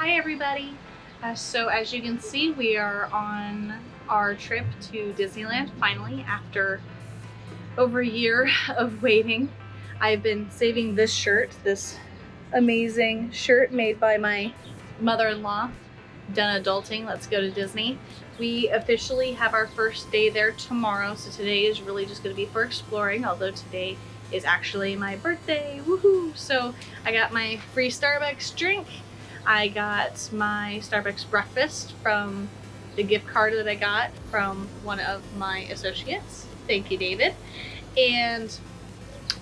Hi everybody! So as you can see, we are on our trip to Disneyland finally after over a year of waiting. I've been saving this shirt, this amazing shirt made by my mother-in-law. Done adulting, let's go to Disney. We officially have our first day there tomorrow, so today is really just going to be for exploring, although today is actually my birthday, woohoo! So I got my free Starbucks drink. I got my Starbucks breakfast from the gift card that I got from one of my associates. Thank you, David. And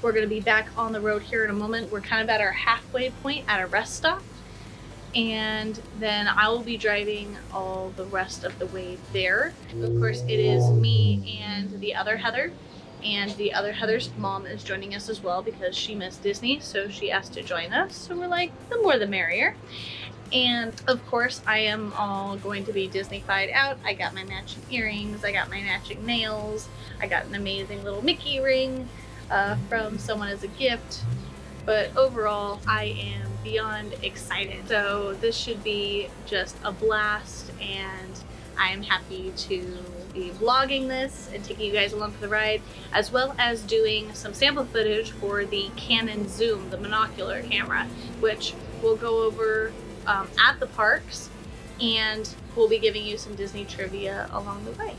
we're going to be back on the road here in a moment. We're kind of at our halfway point at a rest stop. And then I will be driving all the rest of the way there. Of course, it is me and the other Heather. And the other Heather's mom is joining us as well because she missed Disney, so she asked to join us. So we're like, the more the merrier. And of course, I am all going to be Disney-fied out. I got my matching earrings, I got my matching nails, I got an amazing little Mickey ring from someone as a gift. But overall, I am beyond excited. So this should be just a blast, and I am happy to be vlogging this and taking you guys along for the ride, as well as doing some sample footage for the Canon Zoom, the monocular camera, which we'll go over at the parks, and we'll be giving you some Disney trivia along the way.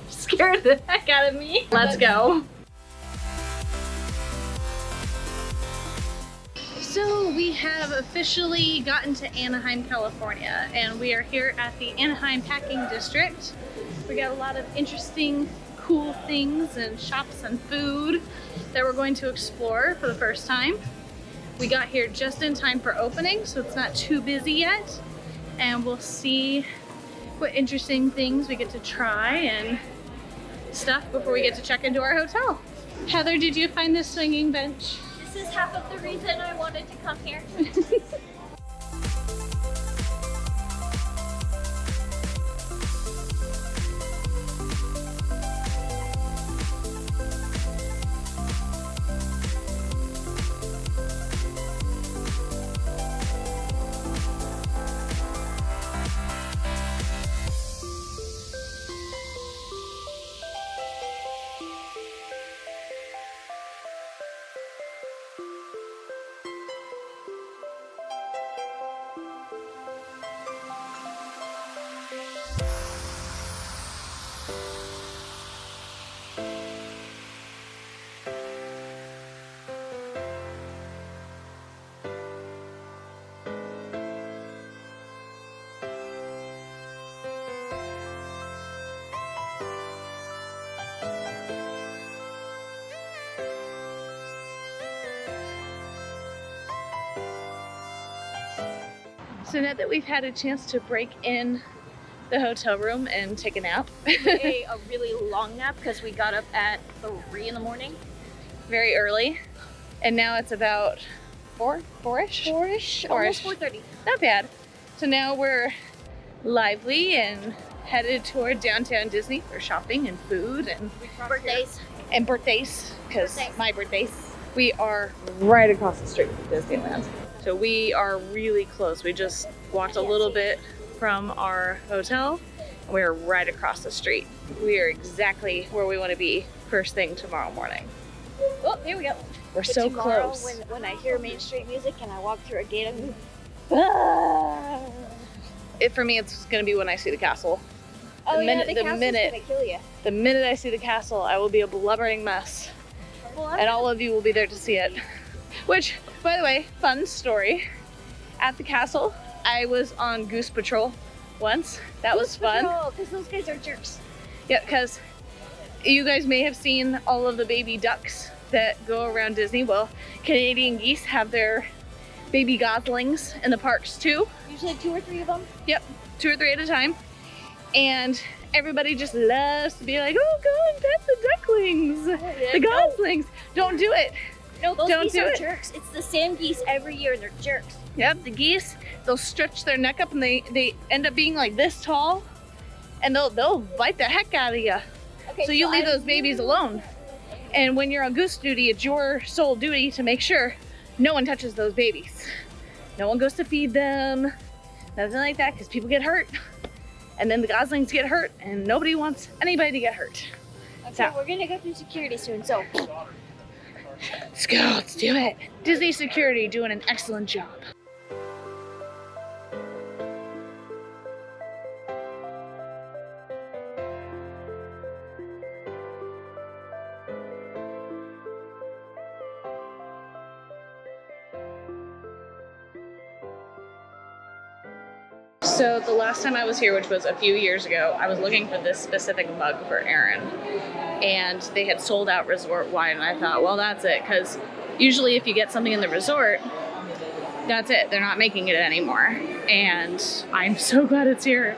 Scared the heck out of me. Let's go. So we have officially gotten to Anaheim, California, and we are here at the Anaheim Packing District. We got a lot of interesting, cool things and shops and food that we're going to explore for the first time. We got here just in time for opening, so it's not too busy yet, and we'll see what interesting things we get to try and stuff before we get to check into our hotel. Heather, did you find this swinging bench? This is half of the reason I wanted to come here. So now that we've had a chance to break in the hotel room and take a nap. a really long nap because we got up at 3 in the morning. Very early. And now it's about 4-ish? 4-ish? Almost 4:30. Not bad. So now we're lively and headed toward downtown Disney for shopping and food and Birthdays. And birthdays, because my birthdays. We are right across the street from Disneyland. So we are really close. We just walked a little bit from our hotel, and we're right across the street. We are exactly where we want to be first thing tomorrow morning. Oh, here we go. We're so tomorrow, close. When I hear Main Street music and I walk through a gate, I'm For me, it's going to be when I see the castle. oh yeah, the castle's gonna kill you. The minute I see the castle, I will be a blubbering mess. Well, And all of you will be there to see it. Which, by the way, fun story. At the castle, I was on Goose Patrol once. That was fun. Because those guys are jerks. Yeah, because you guys may have seen all of the baby ducks that go around Disney. Well, Canadian geese have their baby goslings in the parks too. Usually 2 or 3 of them. Yep, 2 or 3 at a time. And everybody just loves to be like, oh, go and pet the ducklings, the goslings. Don't do it. No, those Don't geese do are it. jerks. It's the same geese every year and they're jerks. Yep, the geese, they'll stretch their neck up and they end up being like this tall, and they'll bite the heck out of you. Okay, so you leave those babies alone. And when you're on goose duty, it's your sole duty to make sure no one touches those babies. No one goes to feed them, nothing like that, because people get hurt. And then the goslings get hurt, and nobody wants anybody to get hurt. Okay, So we're gonna go through security soon, so. let's go, let's do it. Disney security doing an excellent job. So the last time I was here, which was a few years ago, I was looking for this specific mug for Aaron, and they had sold out resort wine, and I thought, well, that's it, because usually if you get something in the resort, that's it. They're not making it anymore, and I'm so glad it's here.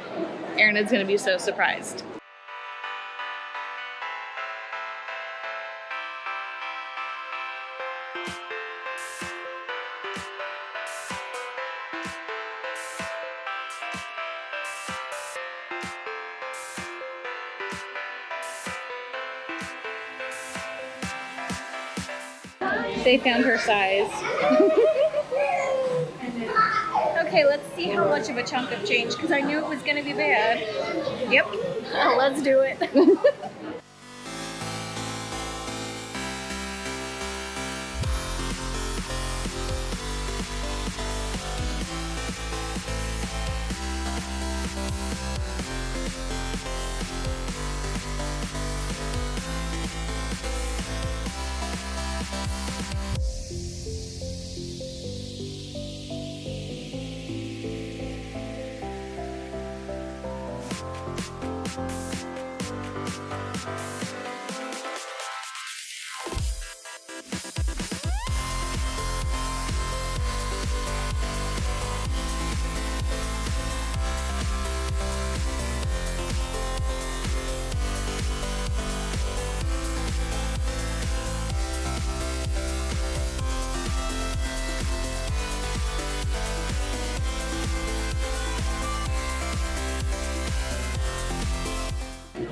Aaron is going to be so surprised. They found her size. Okay, let's see how much of a chunk of change, because I knew it was gonna be bad. Yep. Let's do it.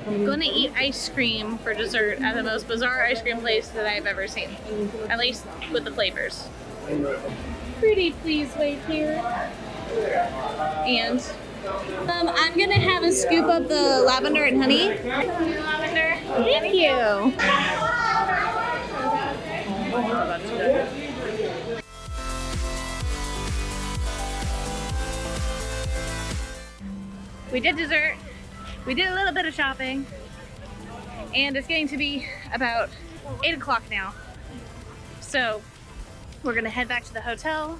I'm gonna eat ice cream for dessert at the most bizarre ice cream place that I've ever seen. At least with the flavors. Pretty please wait here. And I'm gonna have a scoop of the lavender and honey. Lavender. Thank you. We did dessert. We did a little bit of shopping, and it's getting to be about 8 o'clock now. So we're gonna head back to the hotel,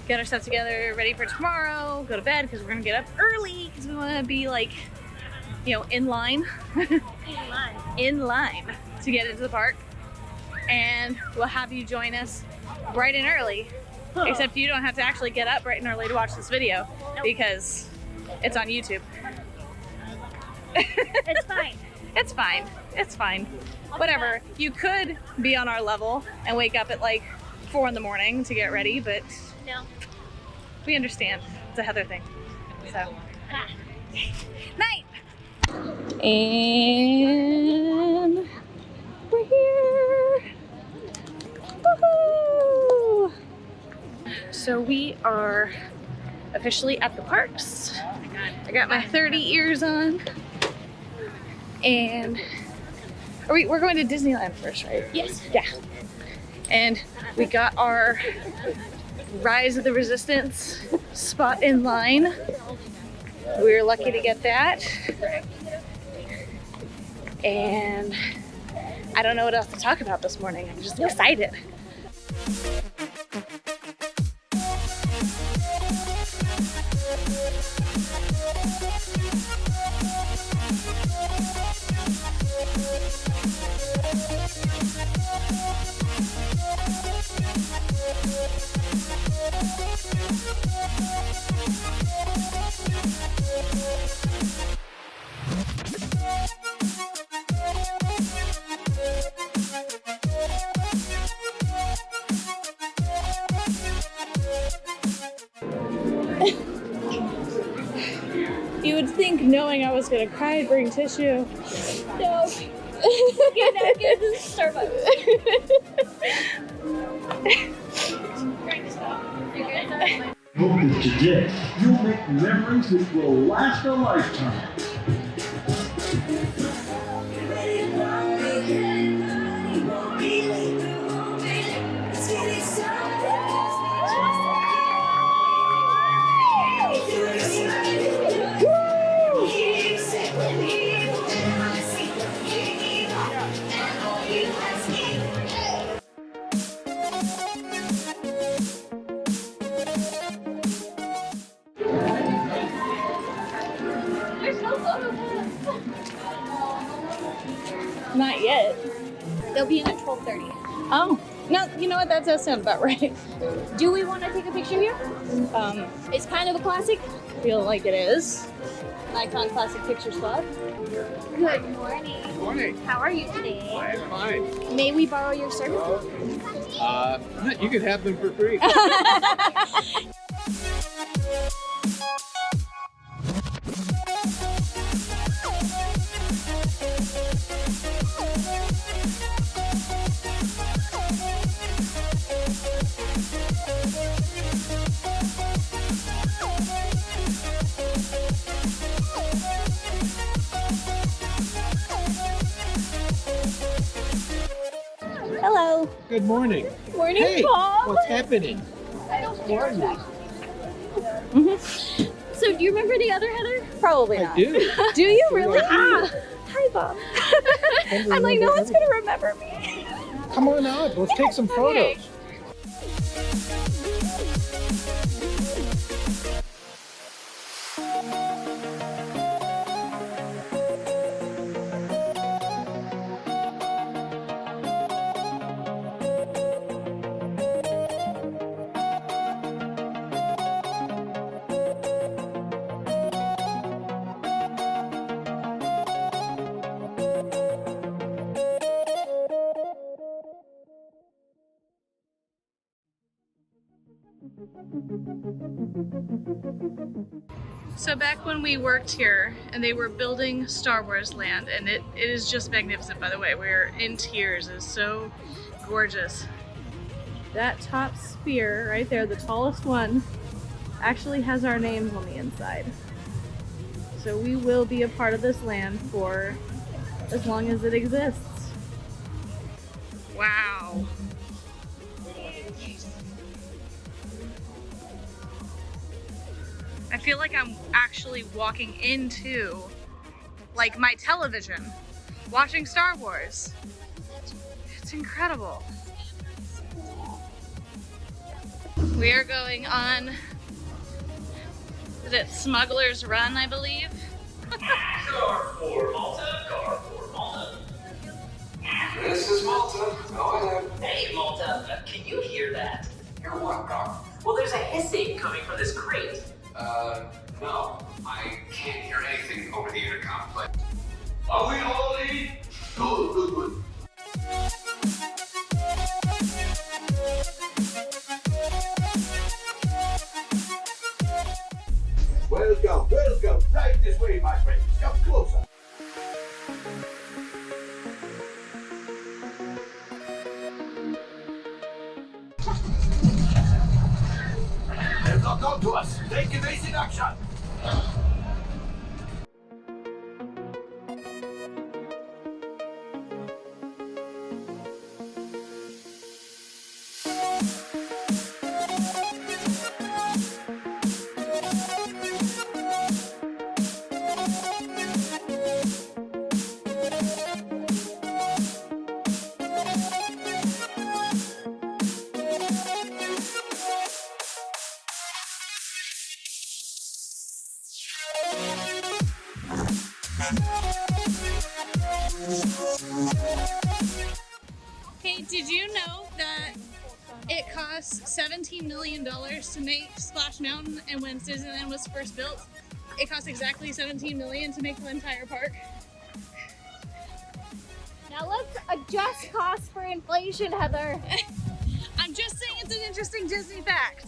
get our stuff together, ready for tomorrow, go to bed, because we're gonna get up early, because we wanna be like, you know, in line. In line to get into the park. And we'll have you join us bright and early, except you don't have to actually get up bright and early to watch this video, because it's on YouTube. It's fine. It's fine. It's fine. Whatever. You could be on our level and wake up at like 4 in the morning to get ready, but No. we understand. It's a Heather thing. So, night. And we're here. Woohoo! So we are officially at the parks. I got my 30 ears on. And we're going to Disneyland first, right? Yes. Yeah. And we got our Rise of the Resistance spot in line. We were lucky to get that. And I don't know what else to talk about this morning. I'm just excited. You would think, knowing I was gonna cry, I'd bring tissue. No. Get Starbucks. Hope that today you'll make memories which will last a lifetime. Not yet. They'll be in at 12:30. Oh, no, you know what? That does sound about right. Do we want to take a picture here? It's kind of a classic. Feel like it is. Icon classic picture spot. Good morning. Good morning. How are you today? I'm fine. May we borrow your services? You can have them for free. Hello. Good morning. Morning, Hey, Paul. what's happening? How are you? So do you remember the other Heather? Probably I not. do. Do you really? Ah, hi, Bob. I'm like, no one's gonna remember me. Come on out. Let's take some photos. So back when we worked here and they were building Star Wars Land, and it is just magnificent, by the way. We're in tears. It's so gorgeous. That top spear right there, the tallest one, actually has our names on the inside. So we will be a part of this land for as long as it exists. Wow. I feel like I'm actually walking into, like, my television, watching Star Wars. It's incredible. We are going on, is it Smuggler's Run, I believe? Car for Malta, car for Malta. This is Malta. Go ahead. Hey, Malta, can you hear that? Hear what, Car? Well, there's a hissing coming from this crate. No. I can't hear anything over the intercom, but... Are we all in? Good. Welcome. Right this way, my friend. Come closer. They've locked onto us. Take evasive action. Hey, did you know that it costs $17 million to make Splash Mountain, and when Disneyland was first built, it cost exactly $17 million to make the entire park? Now let's adjust costs for inflation, Heather. I'm just saying it's an interesting Disney fact.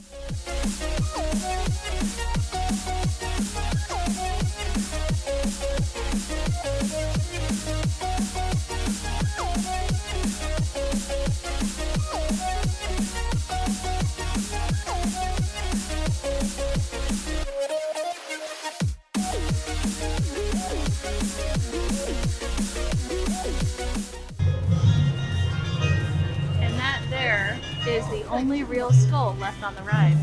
And that there is the only real skull left on the ride.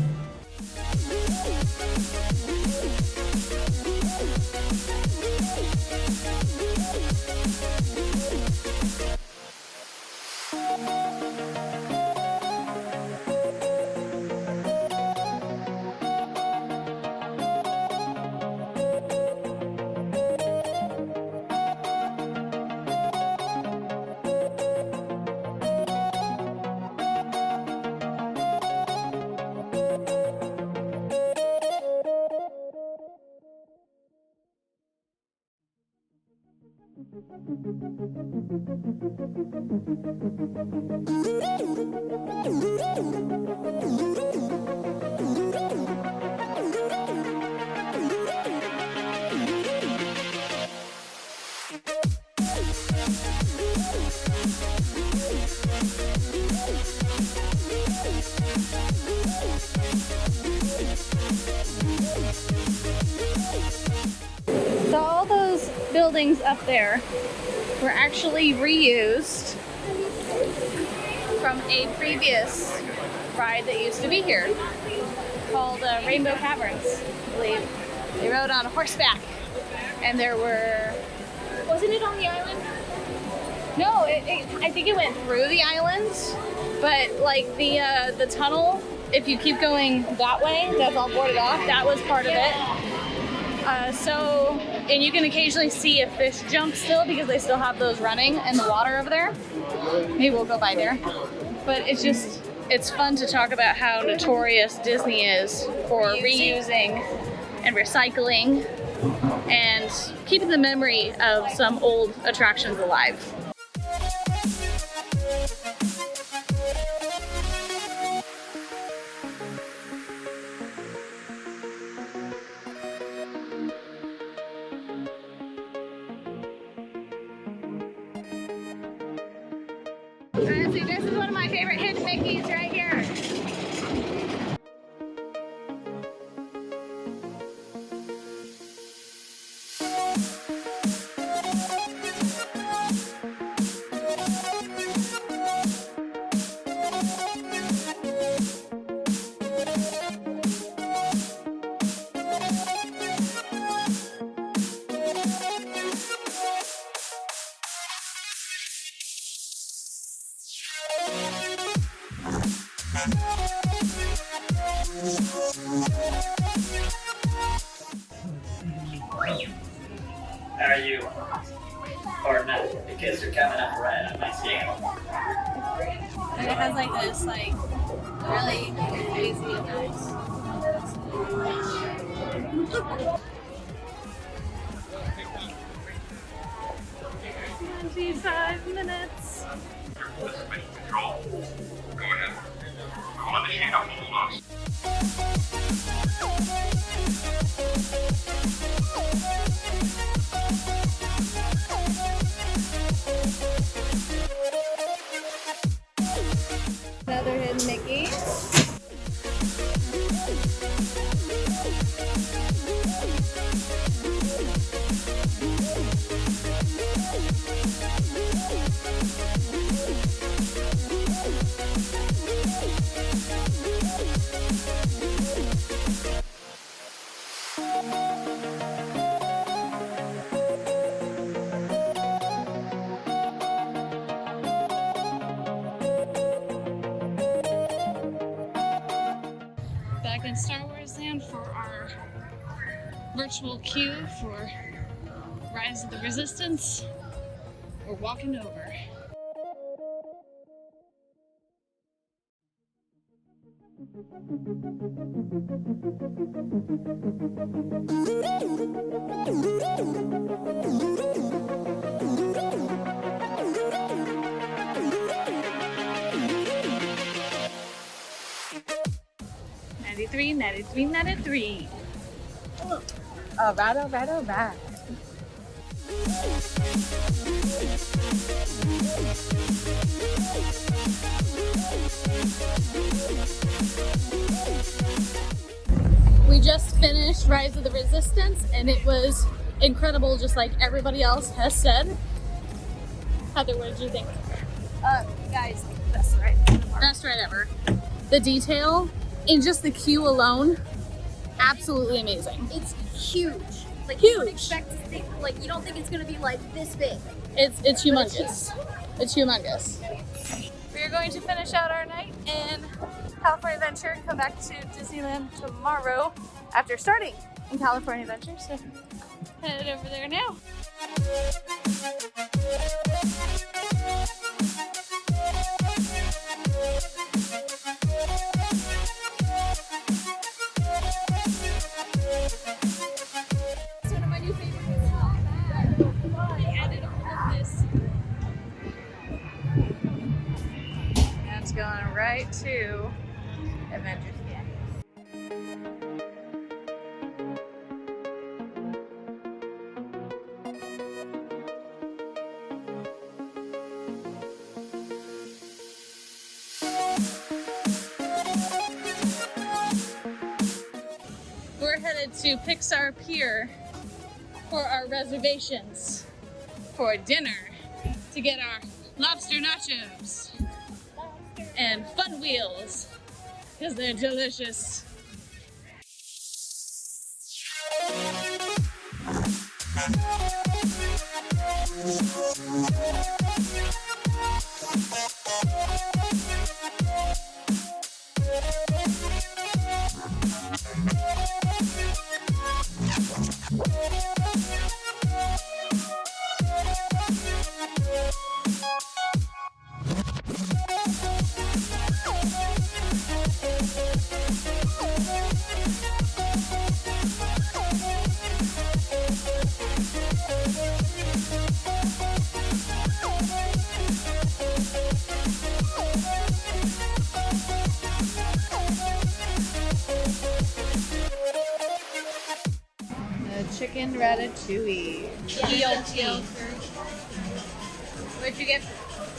So all those buildings up there were actually reused from a previous ride that used to be here called Rainbow Caverns, I believe. They rode on horseback and there were... Wasn't it on the island? No, I think it went through the island, but like the tunnel, if you keep going that way, that's all boarded off, that was part of it. And you can occasionally see a fish jump still because they still have those running in the water over there. Maybe we'll go by there. But it's fun to talk about how notorious Disney is for reusing and recycling and keeping the memory of some old attractions alive. Honestly, this is one of my favorite hidden Mickeys right here. Are you? Or not? Because you're coming up red on my scale. And it has like this really crazy effects. 25 minutes. Control. Go ahead. We will initiate a hold on. Another hidden Mickey. Back in Star Wars Land for our virtual queue for Rise of the Resistance. We're walking over. Ninety-three. All right. We just finished Rise of the Resistance and it was incredible, just like everybody else has said. Heather, what did you think? Guys, best ride in the park. Best ride ever. The detail in just the queue alone, absolutely amazing. It's huge. Like, Huge. you don't expect to think, like, you don't think it's gonna be like this big. It's humongous. It's humongous. We are going to finish out our night in California Adventure and come back to Disneyland tomorrow after starting in California Adventure. So headed over there now. It's one of my new favorites. I added all of this. And it's going right to Avengers Campus. We're headed to Pixar Pier for our reservations for dinner to get our lobster nachos and fun wheels because they're delicious. The chicken ratatouille. ELT. What'd you get?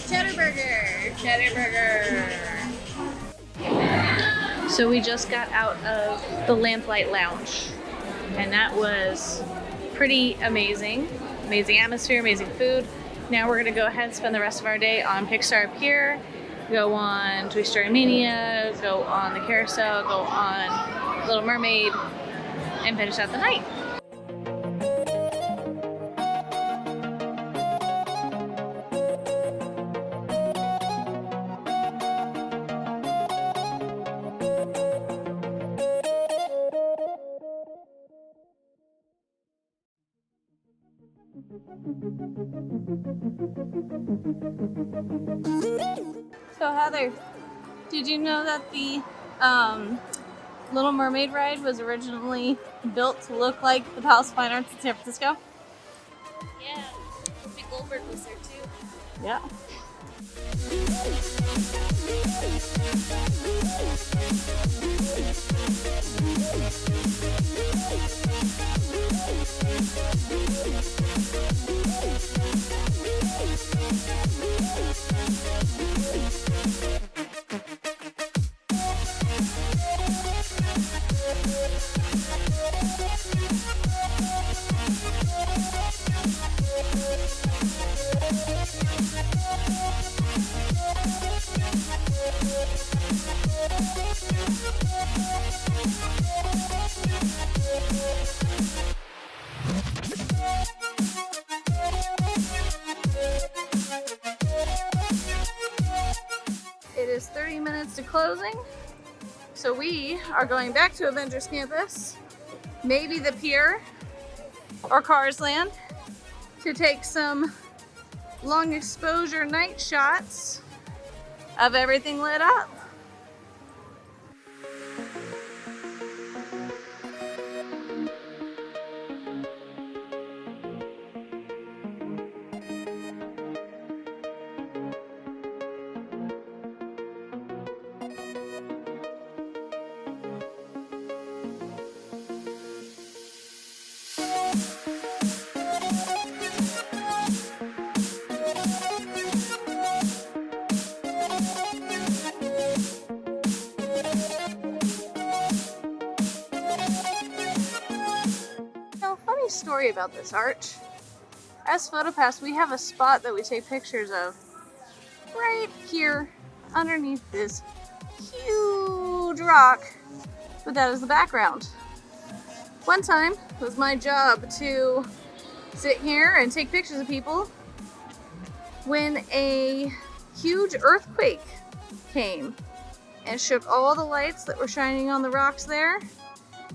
Cheddarburger. So we just got out of the Lamplight Lounge, and that was pretty amazing. Amazing atmosphere, amazing food. Now we're gonna go ahead and spend the rest of our day on Pixar Pier, go on Toy Story Mania, go on the carousel, go on Little Mermaid, and finish out the night. So Heather, did you know that the Little Mermaid ride was originally built to look like the Palace of Fine Arts in San Francisco? Yeah. Whoopi Goldberg was there too. Yeah. It is 30 minutes to closing, so we are going back to Avengers Campus, maybe the pier or Cars Land, to take some long exposure night shots of everything lit up. funny story about this arch. As PhotoPass, we have a spot that we take pictures of right here underneath this huge rock with that as the background. One time it was my job to sit here and take pictures of people when a huge earthquake came and shook all the lights that were shining on the rocks there.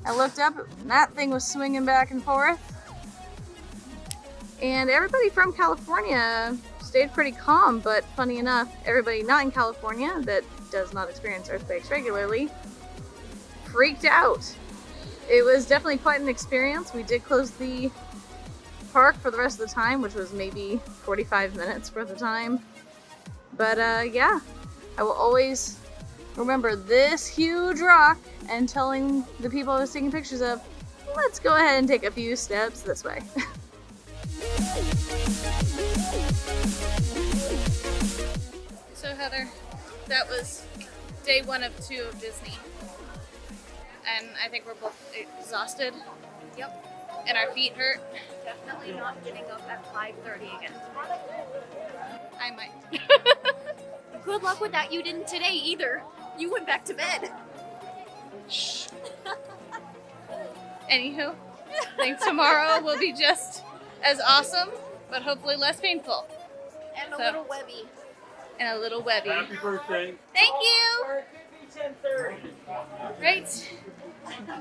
I looked up and that thing was swinging back and forth. And everybody from California stayed pretty calm, but funny enough, everybody not in California that does not experience earthquakes regularly freaked out. It was definitely quite an experience. We did close the park for the rest of the time, which was maybe 45 minutes worth of time. But yeah, I will always remember this huge rock and telling the people I was taking pictures of, let's go ahead and take a few steps this way. So Heather, that was day 1 of 2 of Disney. And I think we're both exhausted. Yep. And our feet hurt. Definitely not getting up at 5:30 again. I might. Good luck with that. You didn't today either. You went back to bed. Shh. Anywho, I think tomorrow will be just as awesome, but hopefully less painful. And a little webby. And a little webby. Happy birthday. Thank you! Right.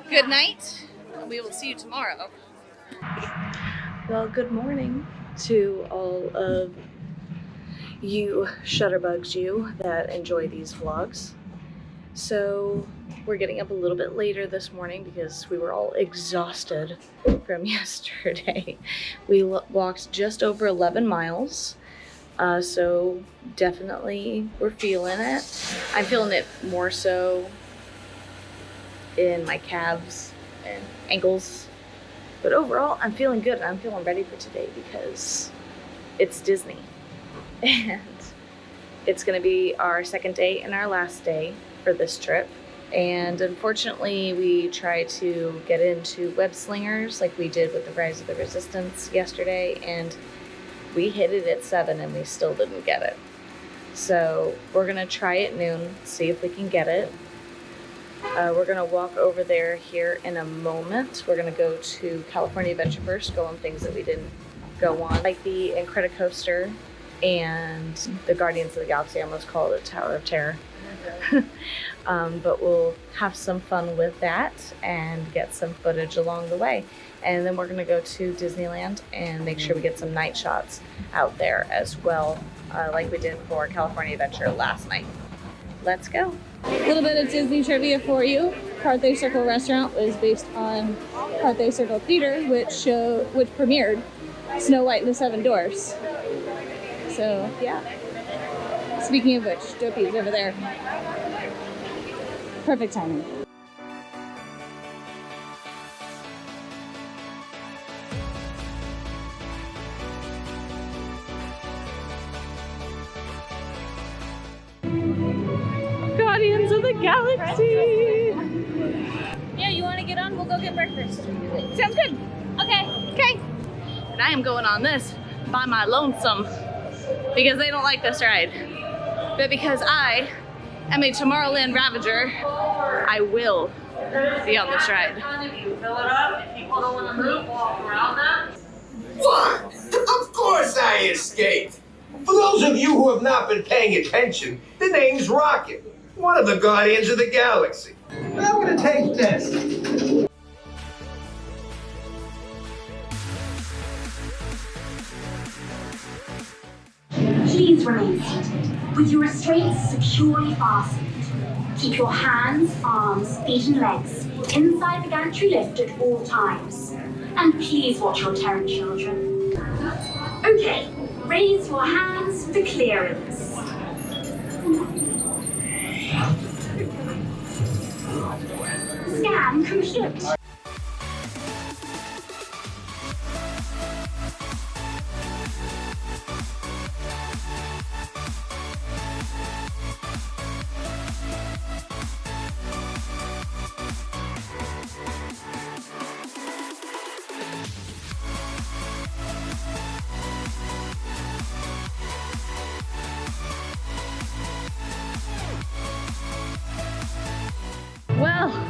Good night. And we will see you tomorrow. Well, good morning to all of you Shutterbugs that enjoy these vlogs. So we're getting up a little bit later this morning because we were all exhausted from yesterday. We walked just over 11 miles. So definitely we're feeling it. I'm feeling it more so in my calves and ankles. But overall, I'm feeling good and I'm feeling ready for today because it's Disney. And it's gonna be our second day and our last day for this trip. And unfortunately, we tried to get into web slingers like we did with the Rise of the Resistance yesterday, and we hit it at 7 and we still didn't get it. So we're gonna try at noon, see if we can get it. We're gonna walk over there here in a moment. We're gonna go to California Adventure first, go on things that we didn't go on, like the Incredicoaster and the Guardians of the Galaxy. I almost call it a Tower of Terror. But we'll have some fun with that and get some footage along the way. And then we're gonna go to Disneyland and make sure we get some night shots out there as well, like we did for California Adventure last night. Let's go. A little bit of Disney trivia for you. Carthay Circle Restaurant was based on Carthay Circle Theater, which premiered Snow White and the Seven Dwarfs. So yeah. Speaking of which, Dopey's over there. Perfect timing. Guardians of the Galaxy! Yeah, you want to get on? We'll go get breakfast. Sounds good. Okay. Okay. And I am going on this by my lonesome because they don't like this ride. But because I am a Tomorrowland Ravager, I will be on this ride. Fill it up. If people don't want to move, walk around that. What? Of course I escaped. For those of you who have not been paying attention, the name's Rocket, one of the Guardians of the Galaxy. I'm gonna take this. Please remain seated, with your restraints securely fastened. Keep your hands, arms, feet and legs inside the gantry lift at all times. And please watch your Terran children. Okay, raise your hands for clearance. Scan complete.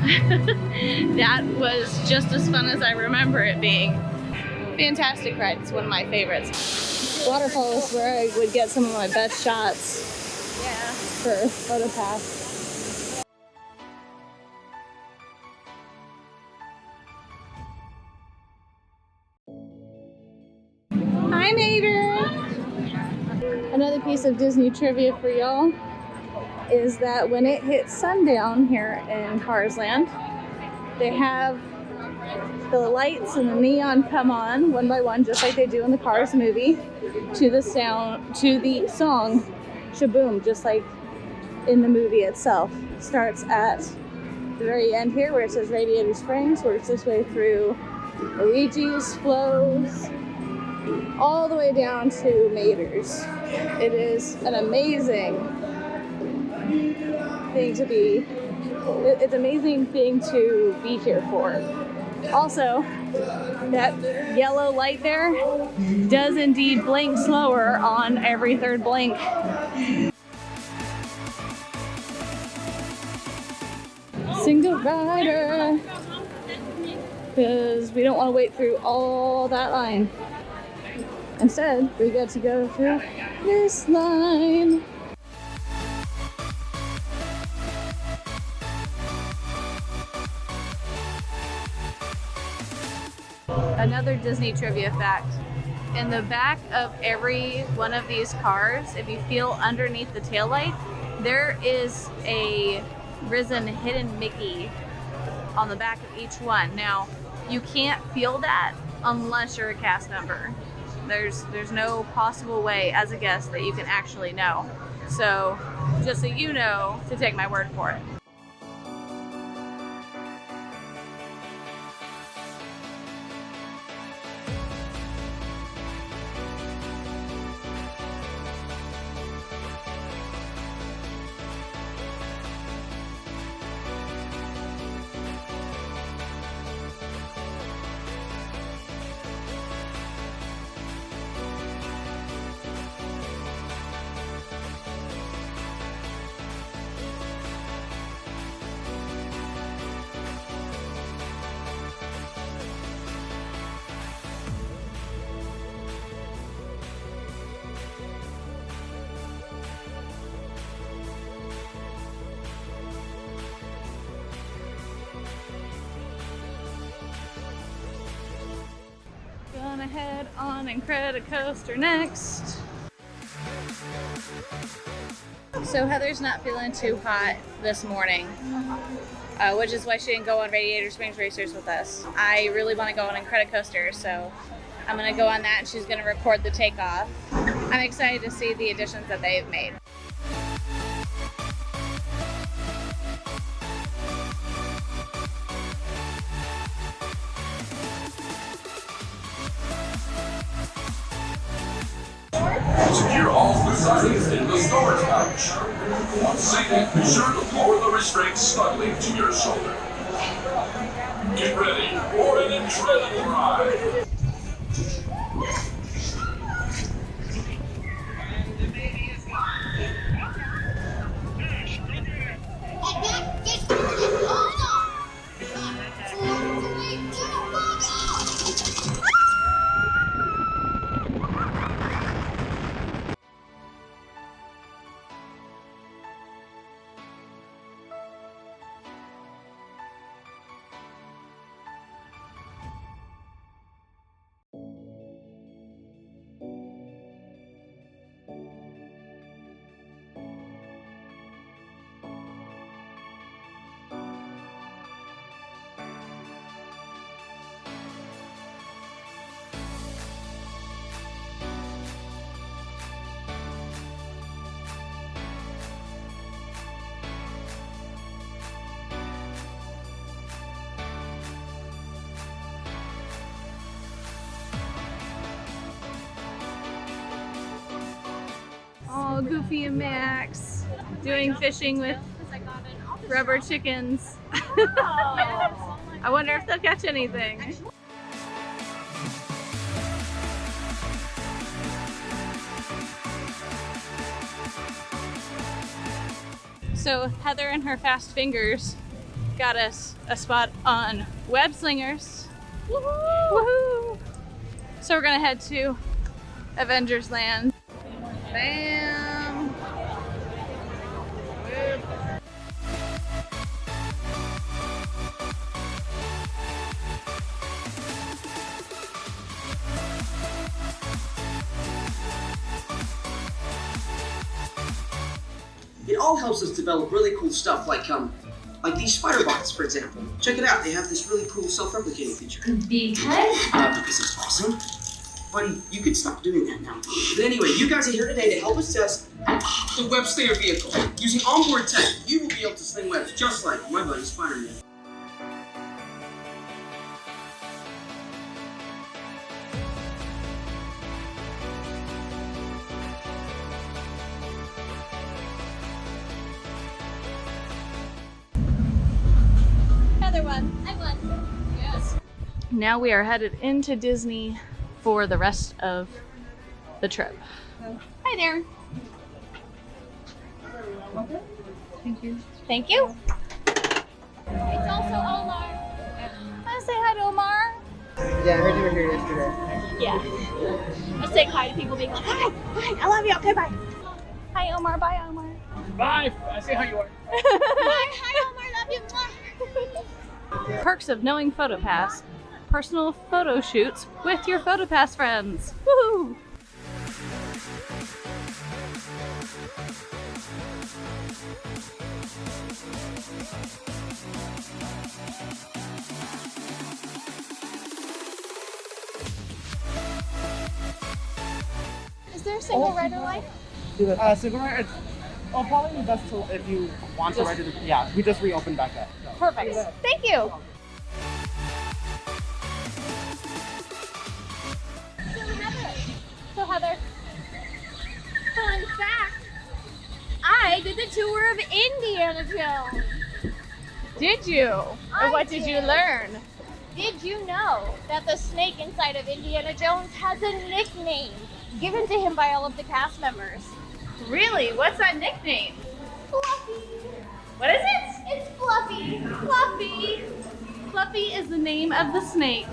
That was just as fun as I remember it being. Fantastic ride. It's one of my favorites. Waterfall is where I would get some of my best shots for PhotoPass. Hi, Mater! Another piece of Disney trivia for y'all is that when it hits sundown here in Cars Land, they have the lights and the neon come on one by one, just like they do in the Cars movie, to the song Shaboom, just like in the movie itself. Starts at the very end here where it says Radiator Springs, works this way through Luigi's, flows all the way down to Mater's. It is an amazing thing to be, it's an amazing thing to be here for. Also, that yellow light there does indeed blink slower on every third blink. Single rider, because we don't want to wait through all that line. Instead, we get to go through this line. Another Disney trivia fact. In the back of every one of these cars, if you feel underneath the taillight, there is a risen hidden Mickey on the back of each one. Now, you can't feel that unless you're a cast member. There's no possible way as a guest that you can actually know. So, just so you know, to take my word for it. Gonna head on Incredicoaster next. So Heather's not feeling too hot this morning, which is why she didn't go on Radiator Springs Racers with us. I really want to go on Incredicoaster, so I'm gonna go on that and she's gonna record the takeoff. I'm excited to see the additions that they've made. Secure all food items in the storage pouch. Once seated, be sure to lower the restraints snugly to your shoulder. Get ready for an incredible ride. Oh, Goofy and Max doing fishing with rubber chickens. I wonder if they'll catch anything. So Heather and her fast fingers got us a spot on Web Slingers. Woohoo! Woohoo! So we're gonna head to Avengers Land. Bam! It all helps us develop really cool stuff like these spider bots, for example. Check it out, they have this really cool self-replicating feature. Because it's awesome. Buddy, you could stop doing that now. But anyway, you guys are here today to help us test the web slinger vehicle. Using onboard tech, you will be able to sling webs just like my buddy Spider-Man. Another one. I won. Yes. Now we are headed into Disney for the rest of the trip. Hi there. Thank you. Thank you. It's also Omar. Wanna say hi to Omar? Yeah, I heard you were here yesterday. Yeah. Let's say hi to people being like, hi, I love you. Okay, bye. Hi Omar, bye Omar. Bye. I see how you are. Hi, Omar, love you. Perks of knowing PhotoPass. Personal photo shoots with your PhotoPass friends. Woohoo! Is there a single rider light? Single rider, oh, probably best to, if you want to ride it. Yeah, we just reopened back up. So. Perfect. Thank you. So Heather, fun fact, I did the tour of Indiana Jones. Did you? And what did you learn? Did you know that the snake inside of Indiana Jones has a nickname given to him by all of the cast members? Really? What's that nickname? Fluffy. What is it? It's Fluffy. Fluffy. Fluffy is the name of the snake.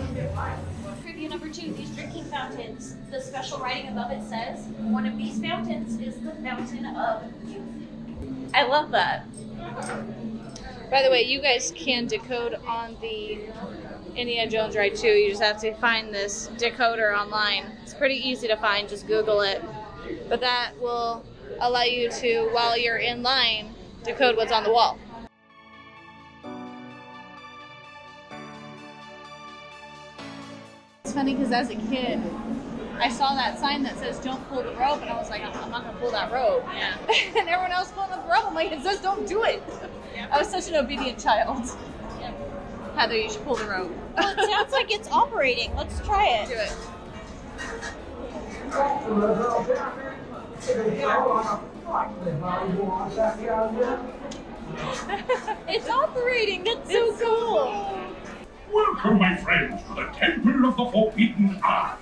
Trivia number 2, these drinking fountains. The special writing above it says, one of these fountains is the fountain of youth. I love that. By the way, you guys can decode on the Indiana Jones ride too. You just have to find this decoder online. It's pretty easy to find, just Google it. But that will allow you to, while you're in line, decode what's on the wall. It's funny because as a kid, I saw that sign that says don't pull the rope, and I was like, I'm not gonna pull that rope. Yeah. And everyone else pulling the rope, I'm like, it says don't do it. Yeah. I was such an obedient child. Yeah. Heather, you should pull the rope. Well, it sounds like it's operating. Let's try it. Do it. It's operating. That's so cool. Welcome, my friends, to the Temple of the Forbidden Eye.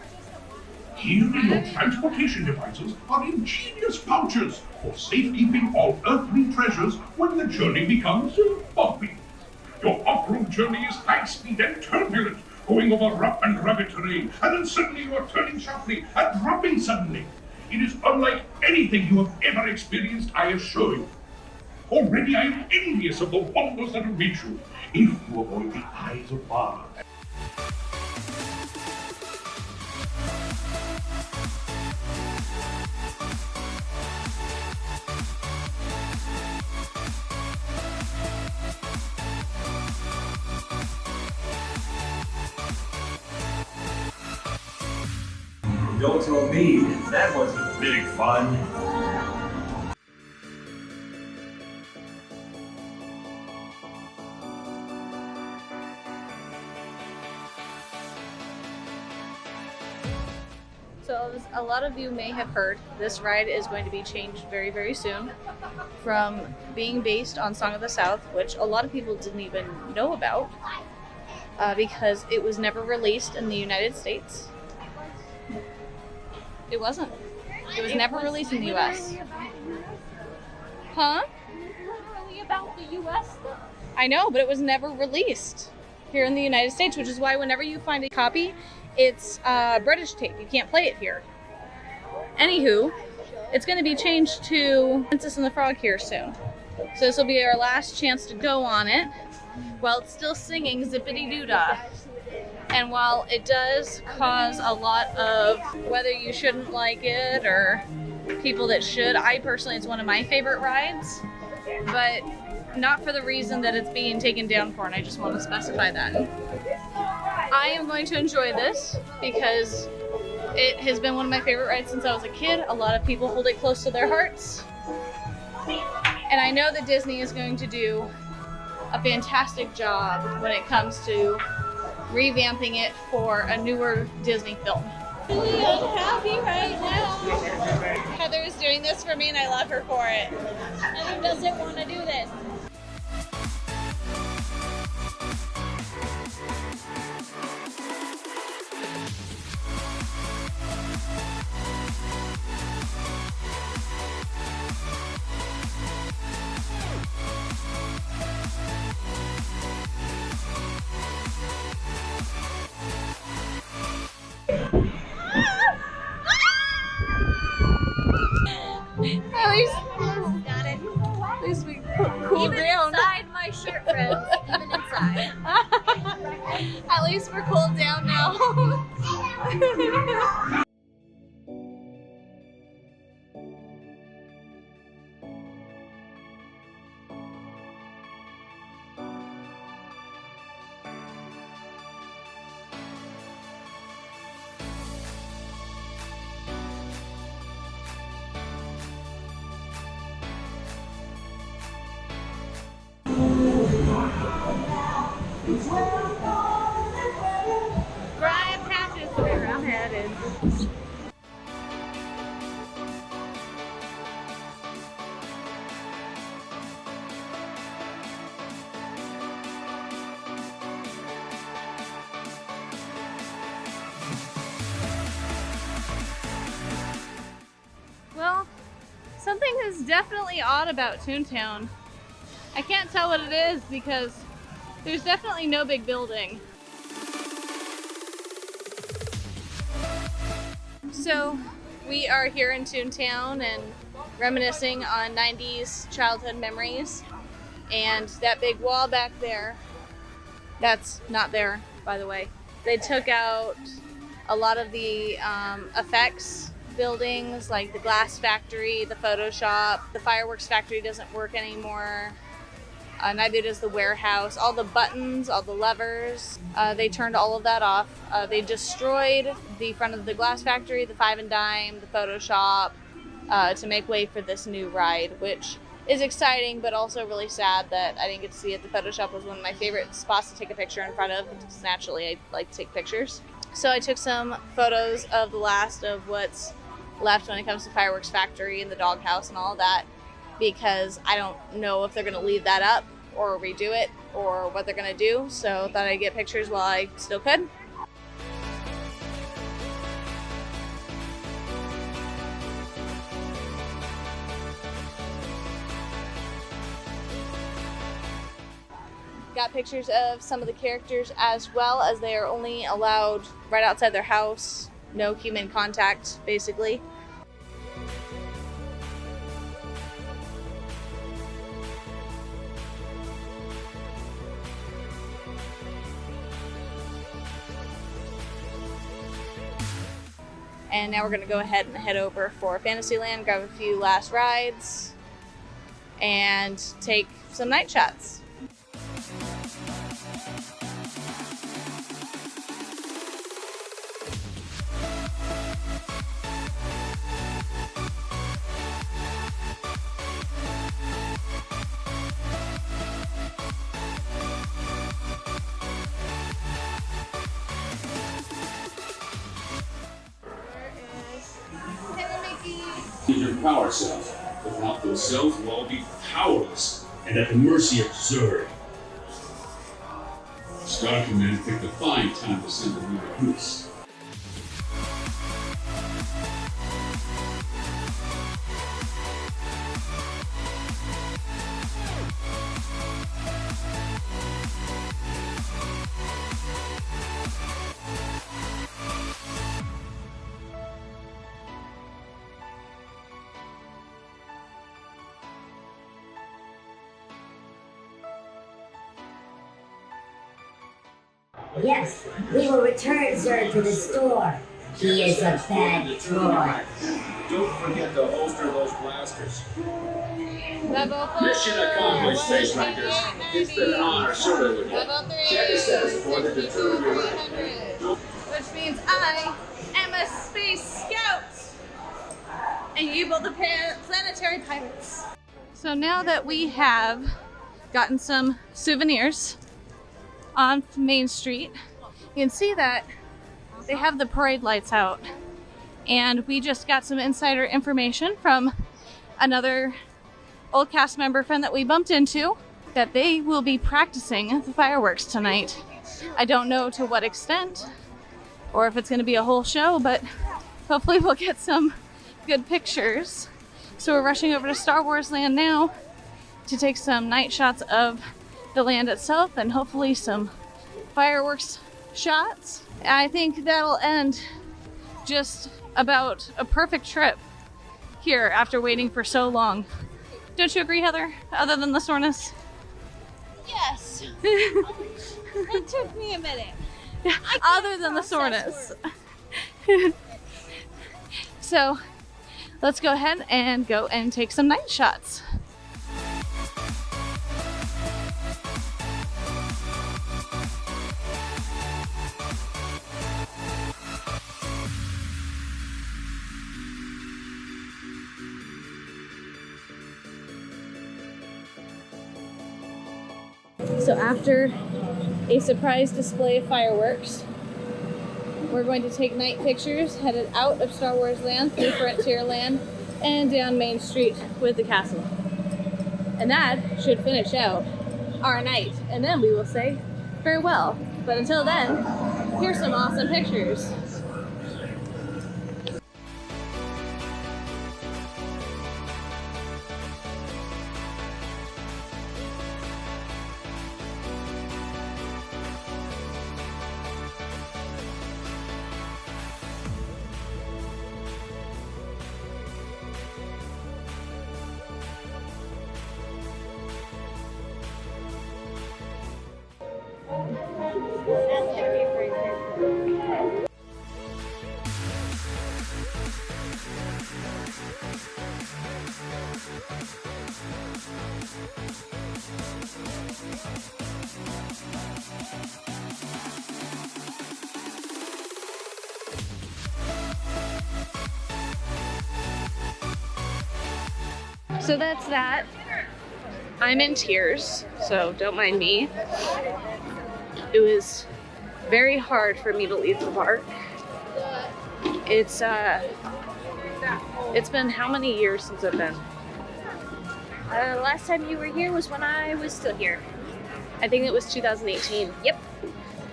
Here in your transportation devices are ingenious pouches for safekeeping all earthly treasures when the journey becomes bumpy. Your off-road journey is high speed and turbulent, going over rough and rugged terrain, and then suddenly you are turning sharply and dropping suddenly. It is unlike anything you have ever experienced, I assure you. Already I am envious of the wonders that await you, if you avoid the eyes of Mars. Don't tell me, that wasn't big fun. So as a lot of you may have heard, this ride is going to be changed very, very soon from being based on Song of the South, which a lot of people didn't even know about because it was never released in the United States. It wasn't. It was never released in the US. Huh? Literally about the US stuff. I know, but it was never released here in the United States, which is why whenever you find a copy, it's British tape. You can't play it here. Anywho, it's going to be changed to Princess and the Frog here soon. So this will be our last chance to go on it while it's still singing Zippity Doo-Dah. And while it does cause a lot of whether you shouldn't like it or people that should, I personally, it's one of my favorite rides, but not for the reason that it's being taken down for, and I just want to specify that. I am going to enjoy this because it has been one of my favorite rides since I was a kid. A lot of people hold it close to their hearts. And I know that Disney is going to do a fantastic job when it comes to revamping it for a newer Disney film. I'm really unhappy right now. Heather's doing this for me and I love her for it. Heather doesn't want to do this. At least we cooled Even down. inside my shirt, friends. Even inside. At least we're cooled down now. Brian Patches, where I'm headed. Well, something is definitely odd about Toontown. I can't tell what it is because there's definitely no big building. So we are here in Toontown and reminiscing on 90s childhood memories. And that big wall back there, that's not there, by the way. They took out a lot of the effects buildings, like the glass factory, the photo shop. The fireworks factory doesn't work anymore. Neither does the warehouse. All the buttons, all the levers, they turned all of that off. They destroyed the front of the glass factory, the Five and Dime, the photo shop, to make way for this new ride, which is exciting, but also really sad that I didn't get to see it. The photo shop was one of my favorite spots to take a picture in front of, because naturally I like to take pictures. So I took some photos of the last of what's left when it comes to fireworks factory and the doghouse and all of that, because I don't know if they're going to leave that up or redo it or what they're going to do. So I thought I'd get pictures while I still could. Got pictures of some of the characters as well, as they are only allowed right outside their house. No human contact, basically. And now we're going to go ahead and head over for Fantasyland, grab a few last rides, and take some night shots. Your power cells. Without those cells, we'll all be powerless and at the mercy of Zurg. Star Command picked a fine time to send a new recruits. Yes, we will return Zerd to the store. He is a bad toy. Don't forget to holster those blasters. Level 4. Mission accomplished, Space Rangers. It's been an honor serving with you. Level 3. Check the status for the determined. Which means I am a space scout. And you build the planetary pirates. So now that we have gotten some souvenirs on Main Street, you can see that they have the parade lights out. And we just got some insider information from another old cast member friend that we bumped into that they will be practicing the fireworks tonight. I don't know to what extent or if it's going to be a whole show, but hopefully we'll get some good pictures. So we're rushing over to Star Wars Land now to take some night shots of the land itself and hopefully some fireworks shots. I think that'll end just about a perfect trip here after waiting for so long. Don't you agree, Heather? Other than the soreness? Yes. It took me a minute. Other than the soreness. So let's go ahead and go and take some night shots. So after a surprise display of fireworks, we're going to take night pictures headed out of Star Wars Land through Frontierland and down Main Street with the castle. And that should finish out our night, and then we will say farewell. But until then, here's some awesome pictures. So that's that. I'm in tears, so don't mind me. It was very hard for me to leave the park. It's been how many years since I've been? Last time you were here was when I was still here. I think it was 2018. Yep.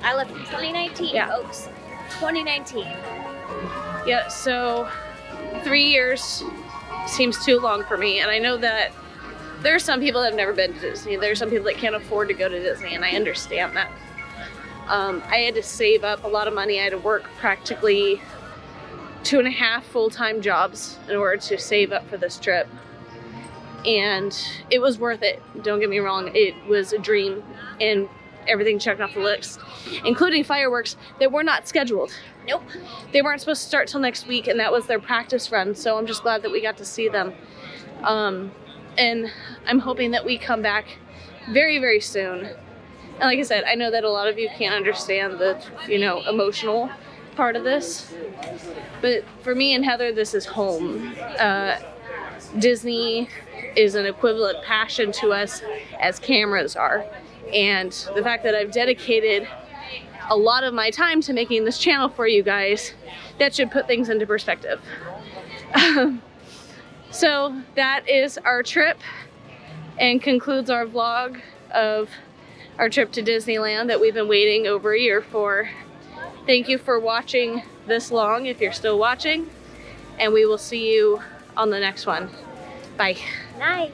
I left in 2019, Yeah. folks. 2019. Yeah, so 3 years seems too long for me, and I know that there are some people that have never been to Disney. There are some people that can't afford to go to Disney, and I understand that. I had to save up a lot of money. I had to work practically 2.5 full-time jobs in order to save up for this trip. And it was worth it. Don't get me wrong. It was a dream and everything checked off the list, including fireworks that were not scheduled. Nope. They weren't supposed to start till next week, and that was their practice run. So I'm just glad that we got to see them. And I'm hoping that we come back very, very soon. And like I said, I know that a lot of you can't understand the, emotional part of this. But for me and Heather, this is home. Disney is an equivalent passion to us as cameras are. And the fact that I've dedicated a lot of my time to making this channel for you guys, that should put things into perspective. So that is our trip and concludes our vlog of our trip to Disneyland that we've been waiting over a year for. Thank you for watching this long, if you're still watching, and we will see you on the next one. Bye. Night.